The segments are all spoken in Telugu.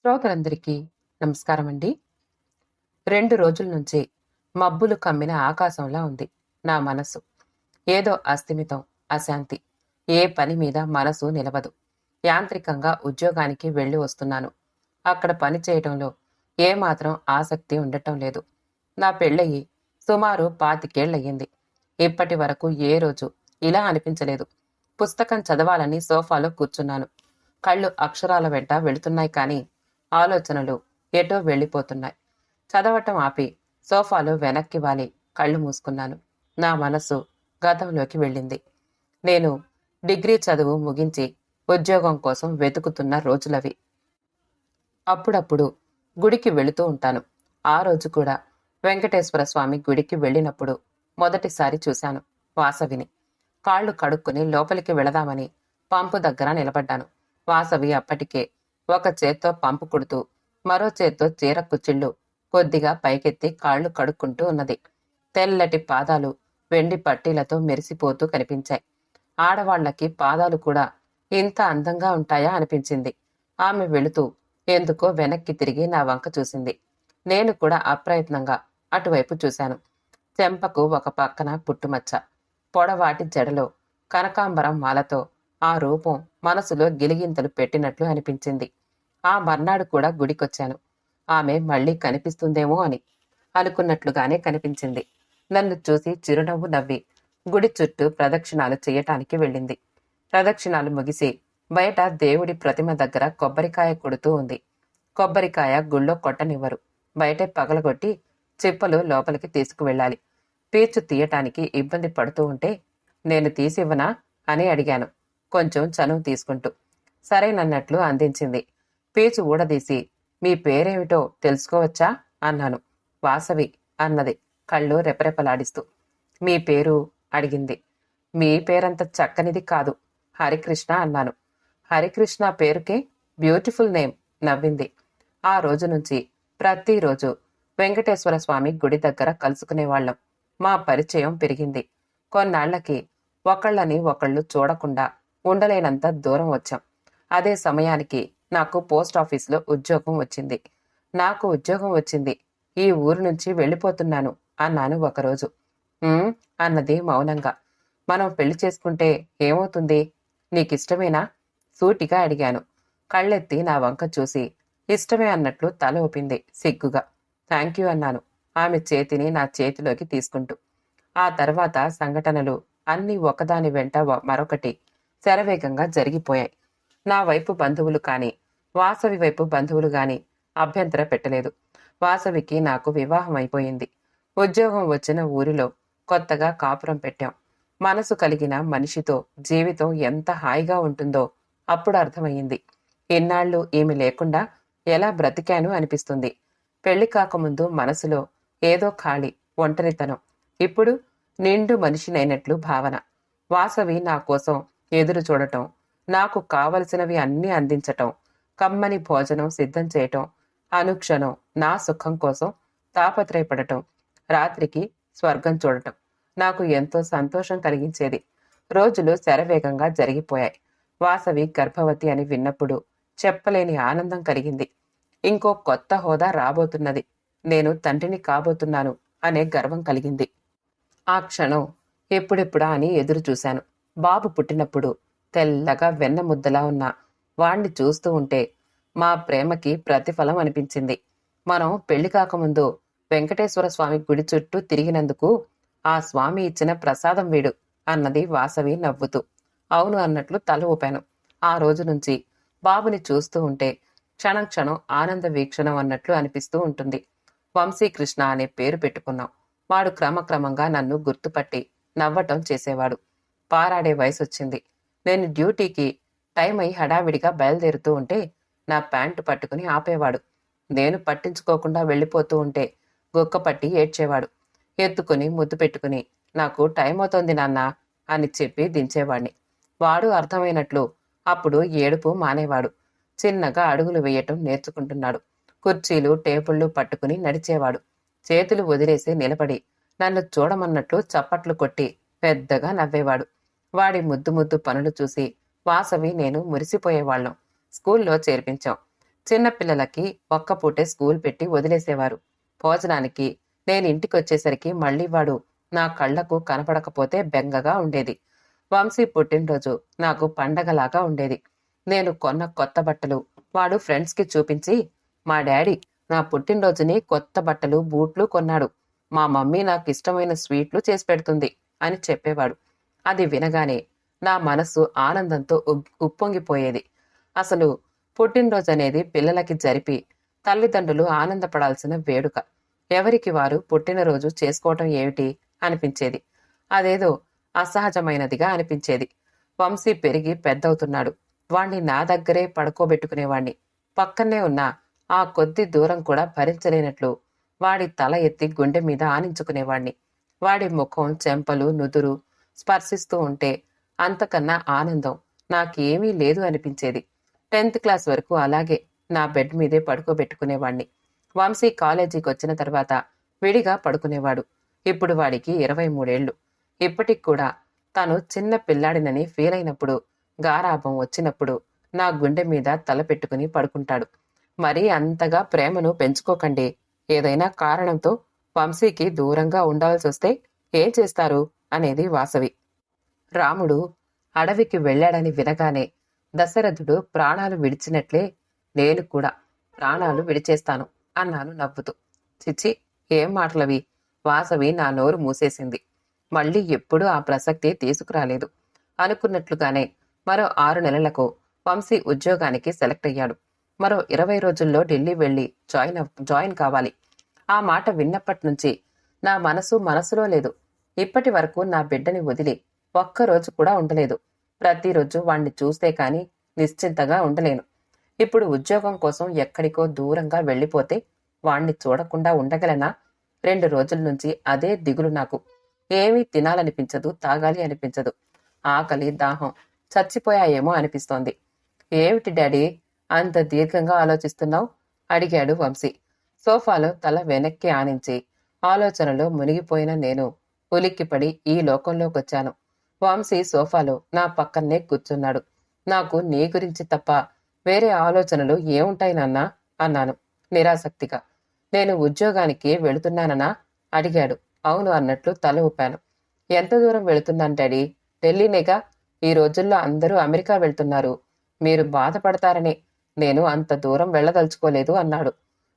శ్రోతలందరికీ నమస్కారం అండి. 2 రోజుల నుంచి మబ్బులు కమ్మిన ఆకాశంలా ఉంది నా మనసు. ఏదో అస్థిమితం, అశాంతి. ఏ పని మీద మనసు నిలవదు. యాంత్రికంగా ఉద్యోగానికి వెళ్ళి వస్తున్నాను. అక్కడ పని చేయటంలో ఏమాత్రం ఆసక్తి ఉండటం లేదు. నా పెళ్ళయి సుమారు 25 ఏళ్లయ్యింది. ఇప్పటి వరకు ఏ రోజు ఇలా అనిపించలేదు. పుస్తకం చదవాలని సోఫాలో కూర్చున్నాను. కళ్ళు అక్షరాల వెంట వెళుతున్నాయి కానీ ఆలోచనలు ఎటో వెళ్ళిపోతున్నాయి. చదవటం ఆపి సోఫాలో వెనక్కి వాలి కళ్ళు మూసుకున్నాను. నా మనసు గతంలోకి వెళ్ళింది. నేను డిగ్రీ చదువు ముగించి ఉద్యోగం కోసం వెతుకుతున్న రోజులవి. అప్పుడప్పుడు గుడికి వెళుతూ ఉంటాను. ఆ రోజు కూడా వెంకటేశ్వర స్వామి గుడికి వెళ్ళినప్పుడు మొదటిసారి చూశాను వాసవిని. కాళ్ళు కడుక్కుని లోపలికి వెళదామని పంపు దగ్గర నిలబడ్డాను. వాసవి అప్పటికే ఒక చేత్తో పంపు కుడుతూ మరో చేత్తో చీర కుచ్చిళ్ళు కొద్దిగా పైకెత్తి కాళ్ళు కడుక్కుంటూ ఉన్నది. తెల్లటి పాదాలు వెండి పట్టీలతో మెరిసిపోతూ కనిపించాయి. ఆడవాళ్లకి పాదాలు కూడా ఇంత అందంగా ఉంటాయా అనిపించింది. ఆమె వెళుతూ ఎందుకో వెనక్కి తిరిగి నా వంక చూసింది. నేను కూడా అప్రయత్నంగా అటువైపు చూశాను. చెంపకు ఒక పక్కన పుట్టుమచ్చ, పొడవాటి జడలో కనకాంబరం మాలతో ఆ రూపం మనసులో గిలిగింతలు పెట్టినట్లు అనిపించింది. ఆ మర్నాడు కూడా గుడికొచ్చాను. ఆమె మళ్ళీ కనిపిస్తుందేమో అని అనుకున్నట్లుగానే కనిపించింది. నన్ను చూసి చిరునవ్వు నవ్వి గుడి చుట్టూ ప్రదక్షిణాలు చేయటానికి వెళ్ళింది. ప్రదక్షిణాలు ముగిసి బయట దేవుడి ప్రతిమ దగ్గర కొబ్బరికాయ కొడుతూ ఉంది. కొబ్బరికాయ గుళ్ళో కొట్టనివ్వరు. బయటే పగలగొట్టి చిప్పలు లోపలికి తీసుకువెళ్ళాలి. పీచు తీయటానికి ఇబ్బంది పడుతూ ఉంటే నేను తీసివ్వనా అని అడిగాను, కొంచెం చనువు తీసుకుంటూ. సరేనన్నట్లు అందించింది. పీచు ఊడదీసి మీ పేరేమిటో తెలుసుకోవచ్చా అన్నాను. వాసవి అన్నది కళ్ళు రెపరెపలాడిస్తూ. మీ పేరు అడిగింది. మీ పేరంత చక్కనిది కాదు, హరికృష్ణ అన్నాను. హరికృష్ణ పేరుకే బ్యూటిఫుల్ నేమ్ నవ్వింది. ఆ రోజు నుంచి ప్రతిరోజు వెంకటేశ్వర స్వామి గుడి దగ్గర కలుసుకునేవాళ్లం. మా పరిచయం పెరిగింది. కొన్నాళ్లకి ఒకళ్ళని ఒకళ్ళు చూడకుండా ఉండలేనంత దూరం వచ్చాం. అదే సమయానికి నాకు పోస్ట్ ఆఫీసులో ఉద్యోగం వచ్చింది. నాకు ఉద్యోగం వచ్చింది, ఈ ఊరు నుంచి వెళ్ళిపోతున్నాను అన్నాను ఒకరోజు. అన్నది మౌనంగా. మనం పెళ్లి చేసుకుంటే ఏమవుతుంది? నీకిష్టమేనా? సూటిగా అడిగాను. కళ్ళెత్తి నా వంక చూసి ఇష్టమే అన్నట్లు తల ఊపింది సిగ్గుగా. థ్యాంక్యూ అన్నాను ఆమె చేతిని నా చేతిలోకి తీసుకుంటూ. ఆ తర్వాత సంఘటనలు అన్నీ ఒకదాని వెంట మరొకటి శరవేగంగా జరిగిపోయాయి. నా వైపు బంధువులు కాని, వాసవి వైపు బంధువులు గాని అభ్యంతర పెట్టలేదు. వాసవికి నాకు వివాహం అయిపోయింది. ఉద్యోగం వచ్చిన ఊరిలో కొత్తగా కాపురం పెట్టాం. మనసు కలిగిన మనిషితో జీవితం ఎంత హాయిగా ఉంటుందో అప్పుడు అర్థమయ్యింది. ఇన్నాళ్ళు ఈమె లేకుండా ఎలా బ్రతికాను అనిపిస్తుంది. పెళ్లి కాకముందు మనసులో ఏదో ఖాళీ, ఒంటరితనం. ఇప్పుడు నిండు మనిషినైనట్లు భావన. వాసవి నా కోసం ఎదురు చూడటం, నాకు కావలసినవి అన్నీ అందించటం, కమ్మని భోజనం సిద్ధం చేయటం, అనుక్షణం నా సుఖం కోసం తాపత్రయపడటం, రాత్రికి స్వర్గం చూడటం నాకు ఎంతో సంతోషం కలిగించేది. రోజులు శరవేగంగా జరిగిపోయాయి. వాసవి గర్భవతి అని విన్నప్పుడు చెప్పలేని ఆనందం కలిగింది. ఇంకో కొత్త హోదా రాబోతున్నది, నేను తండ్రిని కాబోతున్నాను అనే గర్వం కలిగింది. ఆ క్షణం ఎప్పుడెప్పుడా అని ఎదురు చూశాను. బాబు పుట్టినప్పుడు తెల్లగా వెన్న ముద్దలా ఉన్న వాణ్ణి చూస్తూ ఉంటే మా ప్రేమకి ప్రతిఫలం అనిపించింది. మనం పెళ్లి కాకముందు వెంకటేశ్వర స్వామి గుడి చుట్టూ తిరిగినందుకు ఆ స్వామి ఇచ్చిన ప్రసాదం వీడు అన్నది వాసవి నవ్వుతూ. అవును అన్నట్లు తల ఊపాను. ఆ రోజు నుంచి బాబుని చూస్తూ ఉంటే క్షణం క్షణం ఆనంద వీక్షణం అన్నట్లు అనిపిస్తూ ఉంటుంది. వంశీకృష్ణ అనే పేరు పెట్టుకున్నాం. వాడు క్రమక్రమంగా నన్ను గుర్తుపట్టి నవ్వటం చేసేవాడు. పారాడే వయసొచ్చింది. నేను డ్యూటీకి టైం అయి హడావిడిగా బయలుదేరుతూ ఉంటే నా ప్యాంటు పట్టుకుని ఆపేవాడు. నేను పట్టించుకోకుండా వెళ్ళిపోతూ ఉంటే గుక్కపట్టి ఏడ్చేవాడు. ఎత్తుకుని ముద్దు పెట్టుకుని నాకు టైం అవుతోంది నాన్నా అని చెప్పి దించేవాణ్ణి. వాడు అర్థమైనట్లు అప్పుడు ఏడుపు మానేవాడు. చిన్నగా అడుగులు వేయటం నేర్చుకుంటున్నాడు. కుర్చీలు టేబుళ్లు పట్టుకుని నడిచేవాడు. చేతులు వదిలేసి నిలబడి నన్ను చూడమన్నట్లు చప్పట్లు కొట్టి పెద్దగా నవ్వేవాడు. వాడి ముద్దు ముద్దు పనులు చూసి వాసవి నేను మురిసిపోయేవాళ్ళం. స్కూల్లో చేర్పించాం. చిన్నపిల్లలకి ఒక్క పూటే స్కూల్ పెట్టి వదిలేసేవారు. భోజనానికి నేనింటికొచ్చేసరికి మళ్ళీ వాడు నా కళ్లకు కనపడకపోతే బెంగగా ఉండేది. వంశీ పుట్టినరోజు నాకు పండగలాగా ఉండేది. నేను కొన్న కొత్త బట్టలు వాడు ఫ్రెండ్స్కి చూపించి, మా డాడీ నా పుట్టినరోజుని కొత్త బట్టలు బూట్లు కొన్నాడు, మా మమ్మీ నాకిష్టమైన స్వీట్లు చేసి పెడుతుంది అని చెప్పేవాడు. అది వినగానే నా మనస్సు ఆనందంతో ఉప్పొంగిపోయేది. అసలు పుట్టినరోజు అనేది పిల్లలకి జరిపి తల్లిదండ్రులు ఆనందపడాల్సిన వేడుక. ఎవరికి వారు పుట్టినరోజు చేసుకోవటం ఏమిటి అనిపించేది. అదేదో అసహజమైనదిగా అనిపించేది. వంశీ పెరిగి పెద్దవుతున్నాడు. వాణ్ణి నా దగ్గరే పడుకోబెట్టుకునేవాణ్ణి. పక్కనే ఉన్న ఆ కొద్ది దూరం కూడా భరించలేనట్లు వాడి తల ఎత్తి గుండె మీద ఆనించుకునేవాణ్ణి. వాడి ముఖం, చెంపలు, నుదురు స్పర్శిస్తూ ఉంటే అంతకన్నా ఆనందం నాకేమీ లేదు అనిపించేది. 10th క్లాస్ వరకు అలాగే నా బెడ్ మీదే పడుకోబెట్టుకునేవాణ్ణి. వంశీ కాలేజీకి వచ్చిన తర్వాత విడిగా పడుకునేవాడు. ఇప్పుడు వాడికి 23 ఏళ్లు. ఇప్పటికి కూడా తాను చిన్న పిల్లాడినని ఫీల్ అయినప్పుడు, గారాబం వచ్చినప్పుడు నా గుండె మీద తల పెట్టుకుని పడుకుంటాడు. మరీ అంతగా ప్రేమను పెంచుకోకండి. ఏదైనా కారణంతో వంశీకి దూరంగా ఉండాల్సొస్తే ఏం చేస్తారు అనేది వాసవి. రాముడు అడవికి వెళ్ళాడని వినగానే దశరథుడు ప్రాణాలు విడిచినట్లే నేను కూడా ప్రాణాలు విడిచేస్తాను అన్నాను నవ్వుతూ. చిచి, ఏం మాటలవి? వాసవి నా నోరు మూసేసింది. మళ్ళీ ఎప్పుడూ ఆ ప్రసక్తి తీసుకురాలేదు. అనుకున్నట్లుగానే మరో 6 నెలలకు వంశీ ఉద్యోగానికి సెలెక్ట్ అయ్యాడు. మరో 20 రోజుల్లో ఢిల్లీ వెళ్లి జాయిన్ కావాలి. ఆ మాట విన్నప్పటినుంచి నా మనసులో లేదు. ఇప్పటి వరకు నా బిడ్డని వదిలి ఒక్కరోజు కూడా ఉండలేదు. ప్రతిరోజు వాణ్ణి చూస్తే కాని నిశ్చింతగా ఉండలేను. ఇప్పుడు ఉద్యోగం కోసం ఎక్కడికో దూరంగా వెళ్ళిపోతే వాణ్ణి చూడకుండా ఉండగలనా? 2 రోజుల నుంచి అదే దిగులు నాకు. ఏమీ తినాలనిపించదు, తాగాలి అనిపించదు. ఆకలి, దాహం చచ్చిపోయాయేమో అనిపిస్తోంది. ఏమిటి డాడీ అంత దీర్ఘంగా ఆలోచిస్తున్నావు? అడిగాడు వంశీ. సోఫాలో తల వెనక్కి ఆనించి ఆలోచనలో మునిగిపోయిన నేను ఉలిక్కిపడి ఈ లోకంలోకొచ్చాను. వంశీ సోఫాలో నా పక్కనే కూర్చున్నాడు. నాకు నీ గురించి తప్ప వేరే ఆలోచనలు ఏముంటాయి నాన్నా అన్నాను నిరాసక్తిగా. నేను ఉద్యోగానికి వెళుతున్నాననా అడిగాడు. అవును అన్నట్లు తల ఊపాను. ఎంత దూరం వెళుతున్నాను డాడీ? ఢిల్లీనేగా. ఈ రోజుల్లో అందరూ అమెరికా వెళ్తున్నారు. మీరు బాధపడతారనే నేను అంత దూరం వెళ్ళదలుచుకోలేదు అన్నాడు.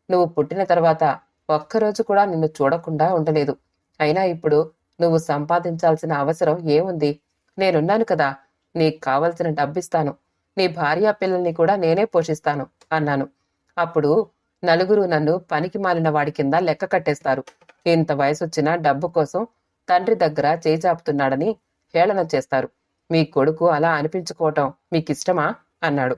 నువ్వు పుట్టిన తర్వాత ఒక్కరోజు కూడా నిన్ను చూడకుండా ఉండలేదు. అయినా ఇప్పుడు నువ్వు సంపాదించాల్సిన అవసరం ఏముంది? నేనున్నాను కదా. నీకు కావలసిన డబ్బిస్తాను. నీ భార్యా పిల్లల్ని కూడా నేనే పోషిస్తాను అన్నాను. అప్పుడు నలుగురు నన్ను పనికి మాలిన వాడి కింద లెక్క కట్టేస్తారు. ఇంత వయసొచ్చినా డబ్బు కోసం తండ్రి దగ్గర చేజాపుతున్నాడని హేళన చేస్తారు. మీ కొడుకు అలా అనిపించుకోవటం మీకిష్టమా అన్నాడు.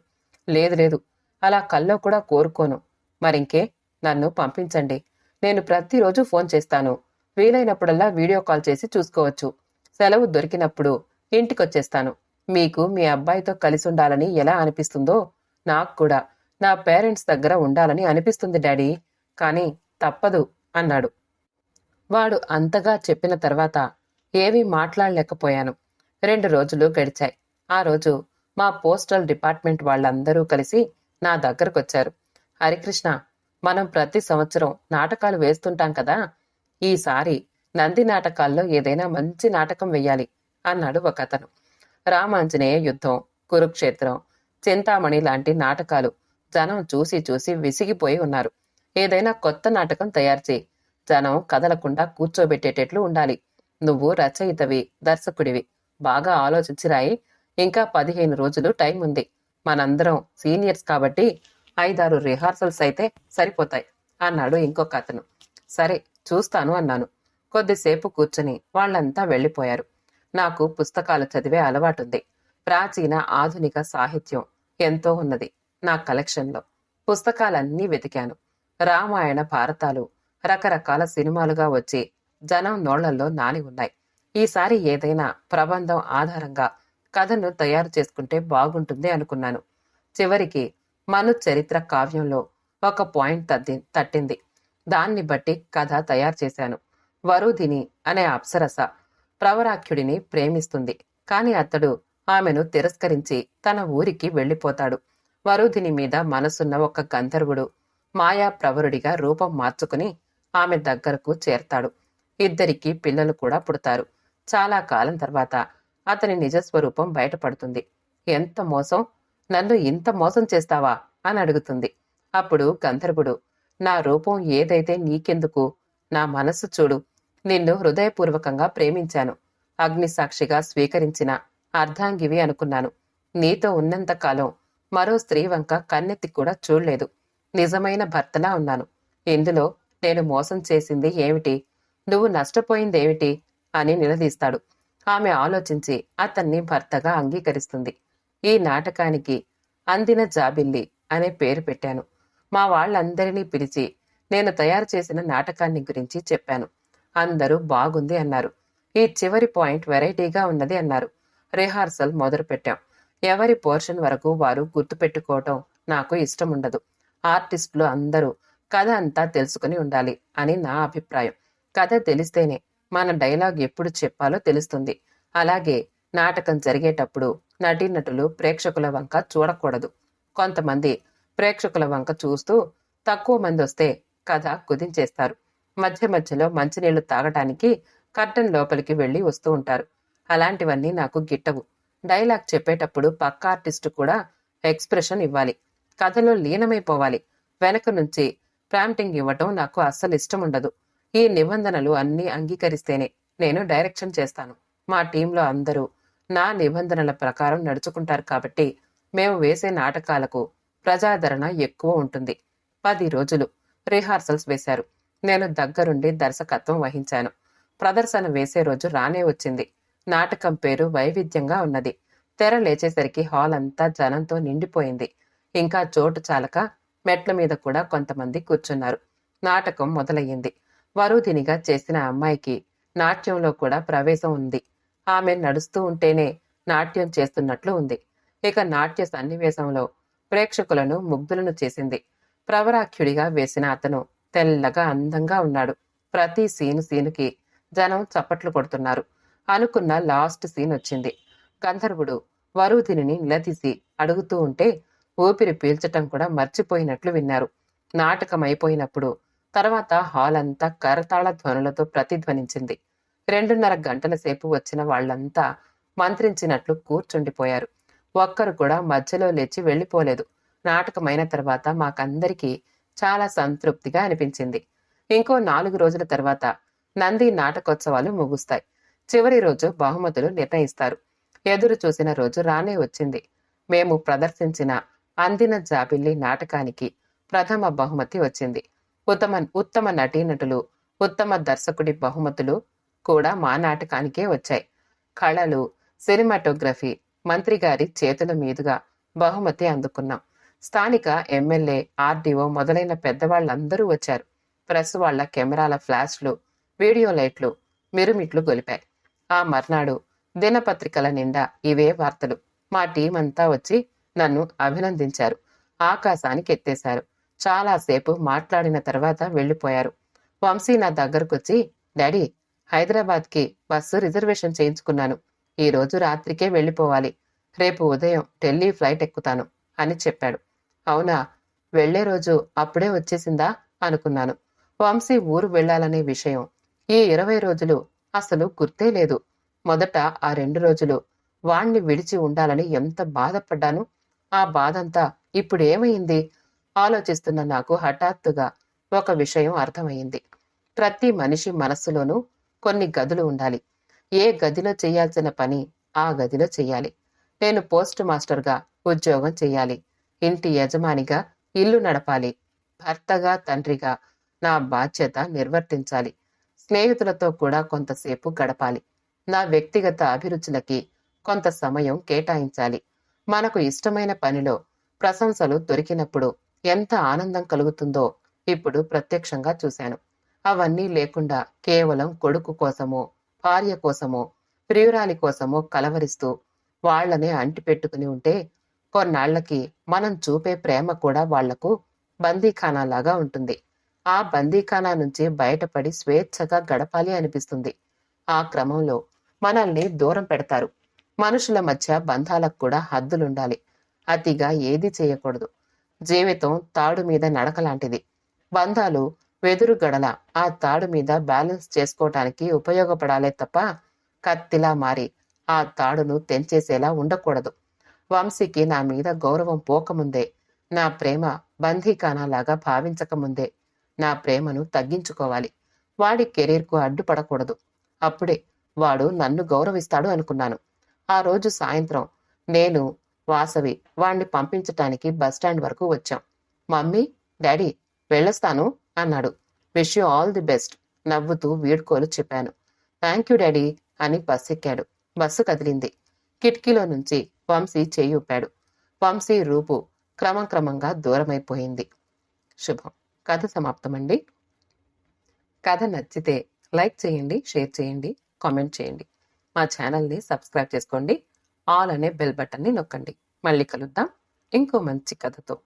లేదు లేదు, అలా కల్లో కూడా కోరుకోను. మరింకే, నన్ను పంపించండి. నేను ప్రతిరోజు ఫోన్ చేస్తాను. వీలైనప్పుడల్లా వీడియో కాల్ చేసి చూసుకోవచ్చు. సెలవు దొరికినప్పుడు ఇంటికొచ్చేస్తాను. మీకు మీ అబ్బాయితో కలిసి ఉండాలని ఎలా అనిపిస్తుందో నాకు కూడా నా పేరెంట్స్ దగ్గర ఉండాలని అనిపిస్తుంది డాడీ. కానీ తప్పదు అన్నాడు. వాడు అంతగా చెప్పిన తర్వాత ఏమీ మాట్లాడలేకపోయాను. 2 రోజులు గడిచాయి. ఆ రోజు మా పోస్టల్ డిపార్ట్మెంట్ వాళ్ళందరూ కలిసి నా దగ్గరకొచ్చారు. హరికృష్ణ, మనం ప్రతి సంవత్సరం నాటకాలు వేస్తుంటాం కదా. ఈసారి నంది నాటకాల్లో ఏదైనా మంచి నాటకం వెయ్యాలి అన్నాడు ఒకతను. రామాంజనేయ యుద్ధం, కురుక్షేత్రం, చింతామణి లాంటి నాటకాలు జనం చూసి చూసి విసిగిపోయి ఉన్నారు. ఏదైనా కొత్త నాటకం తయారు చేయి. జనం కదలకుండా కూర్చోబెట్టేటట్లు ఉండాలి. నువ్వు రచయితవి, దర్శకుడివి. బాగా ఆలోచించి రాయి. ఇంకా 15 రోజులు టైం ఉంది. మనందరం సీనియర్స్ కాబట్టి 5-6 రిహార్సల్స్ అయితే సరిపోతాయి అన్నాడు ఇంకొక అతను. సరే చూస్తాను అన్నాను. కొద్దిసేపు కూర్చుని వాళ్ళంతా వెళ్ళిపోయారు. నాకు పుస్తకాలు చదివే అలవాటుంది. ప్రాచీన, ఆధునిక సాహిత్యం ఎంతో ఉన్నది నా కలెక్షన్లో. పుస్తకాలన్నీ వెతికాను. రామాయణ, భారతాలు రకరకాల సినిమాలుగా వచ్చి జనం నోళ్లలో నాని ఉన్నాయి. ఈసారి ఏదైనా ప్రబంధం ఆధారంగా కథను తయారు చేసుకుంటే బాగుంటుంది అనుకున్నాను. చివరికి మను చరిత్ర కావ్యంలో ఒక పాయింట్ తట్టింది. దాన్ని బట్టి కథ తయారు చేశాను. వరుధిని అనే అప్సరస ప్రవరాఖ్యుడిని ప్రేమిస్తుంది. కాని అతడు ఆమెను తిరస్కరించి తన ఊరికి వెళ్ళిపోతాడు. వరుధిని మీద మనసున్న ఒక గంధర్వుడు మాయా ప్రవరుడిగా రూపం మార్చుకుని ఆమె దగ్గరకు చేరతాడు. ఇద్దరికీ పిల్లలు కూడా పుడతారు. చాలా కాలం తర్వాత అతని నిజస్వరూపం బయటపడుతుంది. ఎంత మోసం! నన్ను ఇంత మోసం చేస్తావా అని అడుగుతుంది. అప్పుడు గంధర్వుడు, నా రూపం ఏదైతే నీకెందుకు? నా మనస్సు చూడు. నిన్ను హృదయపూర్వకంగా ప్రేమించాను. అగ్నిసాక్షిగా స్వీకరించిన అర్ధాంగివి అనుకున్నాను. నీతో ఉన్నంతకాలం మరో స్త్రీ వంక కన్నెత్తి కూడా చూడలేదు. నిజమైన భర్తలా ఉన్నాను. ఇందులో నేను మోసం చేసింది ఏమిటి? నువ్వు నష్టపోయిందేమిటి అని నిలదీస్తాడు. ఆమె ఆలోచించి అతన్ని భర్తగా అంగీకరిస్తుంది. ఈ నాటకానికి అందిన జాబిల్లి అనే పేరు పెట్టాను. మా వాళ్ళందరినీ పిలిచి నేను తయారు చేసిన నాటకాన్ని గురించి చెప్పాను. అందరూ బాగుంది అన్నారు. ఈ చివరి పాయింట్ వెరైటీగా ఉన్నది అన్నారు. రిహార్సల్ మొదలు పెట్టాం. ఎవరి పోర్షన్ వరకు వారు గుర్తుపెట్టుకోవటం నాకు ఇష్టముండదు. ఆర్టిస్టులు అందరూ కథ అంతా తెలుసుకుని ఉండాలి అని నా అభిప్రాయం. కథ తెలిస్తేనే మన డైలాగ్ ఎప్పుడు చెప్పాలో తెలుస్తుంది. అలాగే నాటకం జరిగేటప్పుడు నటీనటులు ప్రేక్షకుల వంక చూడకూడదు. కొంతమంది ప్రేక్షకుల వంక చూస్తూ తక్కువ మంది వస్తే కథ కుదించేస్తారు. మధ్య మధ్యలో మంచినీళ్లు తాగటానికి కర్టన్ లోపలికి వెళ్లి వస్తూ ఉంటారు. అలాంటివన్నీ నాకు గిట్టవు. డైలాగ్ చెప్పేటప్పుడు పక్క ఆర్టిస్టు కూడా ఎక్స్ప్రెషన్ ఇవ్వాలి. కథలో లీనమైపోవాలి. వెనక నుంచి ప్రాంప్టింగ్ ఇవ్వటం నాకు అస్సలు ఇష్టం ఉండదు. ఈ నిబంధనలు అన్నీ అంగీకరిస్తేనే నేను డైరెక్షన్ చేస్తాను. మా టీంలో అందరూ నా నిబంధనల ప్రకారం నడుచుకుంటారు కాబట్టి మేము వేసే నాటకాలకు ప్రజాదరణ ఎక్కువ ఉంటుంది. 10 రోజులు రిహార్సల్స్ వేశారు. నేను దగ్గరుండి దర్శకత్వం వహించాను. ప్రదర్శన వేసే రోజు రానే వచ్చింది. నాటకం పేరు వైవిధ్యంగా ఉన్నది. తెర లేచేసరికి హాల్ అంతా జనంతో నిండిపోయింది. ఇంకా చోటు చాలక మెట్ల మీద కూడా కొంతమంది కూర్చున్నారు. నాటకం మొదలయ్యింది. వరుధినిగా చేసిన అమ్మాయికి నాట్యంలో కూడా ప్రవేశం ఉంది. ఆమె నడుస్తూ ఉంటేనే నాట్యం చేస్తున్నట్లు ఉంది. ఇక నాట్య సన్నివేశంలో ప్రేక్షకులను ముగ్ధులను చేసింది. ప్రవరాఖ్యుడిగా వేసిన అతను తెల్లగా అందంగా ఉన్నాడు. ప్రతి సీనుకి జనం చప్పట్లు కొడుతున్నారు. అనుకున్న లాస్ట్ సీన్ వచ్చింది. గంధర్వుడు వరుధిని నిలదీసి అడుగుతూ ఉంటే ఊపిరి పీల్చటం కూడా మర్చిపోయినట్లు విన్నారు. నాటకం అయిపోయినప్పుడు తర్వాత హాల్ అంతా కరతాళ ధ్వనులతో ప్రతిధ్వనించింది. 2:30 గంటల సేపు వచ్చిన వాళ్లంతా మంత్రించినట్లు కూర్చుండిపోయారు. ఒక్కరు కూడా మధ్యలో లేచి వెళ్లిపోలేదు. నాటకమైన తర్వాత మాకందరికీ చాలా సంతృప్తిగా అనిపించింది. ఇంకో 4 రోజుల తర్వాత నంది నాటకోత్సవాలు ముగుస్తాయి. చివరి రోజు బహుమతులు నిర్ణయిస్తారు. ఎదురు చూసిన రోజు రానే వచ్చింది. మేము ప్రదర్శించిన అందిన జాబిల్లి నాటకానికి ప్రథమ బహుమతి వచ్చింది. ఉత్తమ నటీనటులు, ఉత్తమ దర్శకుడి బహుమతులు కూడా మా నాటకానికే వచ్చాయి. కళలు, సినిమాటోగ్రఫీ మంత్రి గారి చేతుల మీదుగా బహుమతి అందుకున్నాం. స్థానిక ఎమ్మెల్యే, ఆర్డీఓ మొదలైన పెద్దవాళ్లందరూ వచ్చారు. ప్రెస్ వాళ్ల కెమెరాల ఫ్లాష్లు, వీడియో లైట్లు మిరుమిట్లు గొలిపాయి. ఆ మర్నాడు దినపత్రికల నిండా ఇవే వార్తలు. మా టీం అంతా వచ్చి నన్ను అభినందించారు. ఆకాశానికి ఎత్తేశారు. చాలాసేపు మాట్లాడిన తర్వాత వెళ్లిపోయారు. వంశీ నా దగ్గరకొచ్చి, డాడీ, హైదరాబాద్కి బస్సు రిజర్వేషన్ చేయించుకున్నాను. ఈ రోజు రాత్రికే వెళ్లిపోవాలి. రేపు ఉదయం ఢిల్లీ ఫ్లైట్ ఎక్కుతాను అని చెప్పాడు. అవునా, వెళ్లే రోజు అప్పుడే వచ్చేసిందా అనుకున్నాను. వంశీ ఊరు వెళ్లాలనే విషయం ఈ 20 రోజులు అసలు గుర్తే లేదు. మొదట ఆ 2 రోజులు వాణ్ణి విడిచి ఉండాలని ఎంత బాధపడ్డాను. ఆ బాధంతా ఇప్పుడేమైంది? ఆలోచిస్తున్న నాకు హఠాత్తుగా ఒక విషయం అర్థమైంది. ప్రతి మనిషి మనస్సులోనూ కొన్ని గదులు ఉండాలి. ఏ గదిలో చేయాల్సిన పని ఆ గదిలో చెయ్యాలి. నేను పోస్ట్ మాస్టర్గా ఉద్యోగం చెయ్యాలి. ఇంటి యజమానిగా ఇల్లు నడపాలి. భర్తగా, తండ్రిగా నా బాధ్యత నిర్వర్తించాలి. స్నేహితులతో కూడా కొంతసేపు గడపాలి. నా వ్యక్తిగత అభిరుచులకి కొంత సమయం కేటాయించాలి. మనకు ఇష్టమైన పనిలో ప్రశంసలు దొరికినప్పుడు ఎంత ఆనందం కలుగుతుందో ఇప్పుడు ప్రత్యక్షంగా చూశాను. అవన్నీ లేకుండా కేవలం కొడుకు కోసమో, భార్య కోసమో, ప్రియురాలి కోసమో కలవరిస్తూ వాళ్లనే అంటిపెట్టుకుని ఉంటే కొన్నాళ్లకి మనం చూపే ప్రేమ కూడా వాళ్లకు బందీఖానాలాగా ఉంటుంది. ఆ బందీఖానా నుంచి బయటపడి స్వేచ్ఛగా గడపాలి అనిపిస్తుంది. ఆ క్రమంలో మనల్ని దూరం పెడతారు. మనుషుల మధ్య బంధాలకు కూడా హద్దులుండాలి. అతిగా ఏది చేయకూడదు. జీవితం తాడు మీద నడక లాంటిది. బంధాలు వెదురు గడల ఆ తాడు మీద బ్యాలెన్స్ చేసుకోవటానికి ఉపయోగపడాలే తప్ప కత్తిలా మారి ఆ తాడును తెంచేసేలా ఉండకూడదు. వంశీకి నా మీద గౌరవం పోకముందే, నా ప్రేమ బందీఖానాలాగా భావించకముందే నా ప్రేమను తగ్గించుకోవాలి. వాడి కెరీర్కు అడ్డుపడకూడదు. అప్పుడే వాడు నన్ను గౌరవిస్తాడు అనుకున్నాను. ఆ రోజు సాయంత్రం నేను, వాసవి వాణ్ణి పంపించటానికి బస్టాండ్ వరకు వచ్చాం. మమ్మీ, డాడీ వెళ్ళొస్తాను అన్నాడు. Wish you all the best నవ్వుతూ వీడ్కోలు చెప్పాను. థ్యాంక్ యూ డాడీ అని బస్సెక్కాడు. బస్సు కదిలింది. కిటికీలో నుంచి వంశీ చేయి ఊపాడు. వంశీ రూపు క్రమంగా దూరమైపోయింది. శుభం. కథ సమాప్తమండి. కథ నచ్చితే లైక్ చేయండి, షేర్ చేయండి, కామెంట్ చేయండి. మా ఛానల్ని సబ్స్క్రైబ్ చేసుకోండి. ఆల్ అనే బెల్ బటన్ని నొక్కండి. మళ్ళీ కలుద్దాం ఇంకో మంచి కథతో.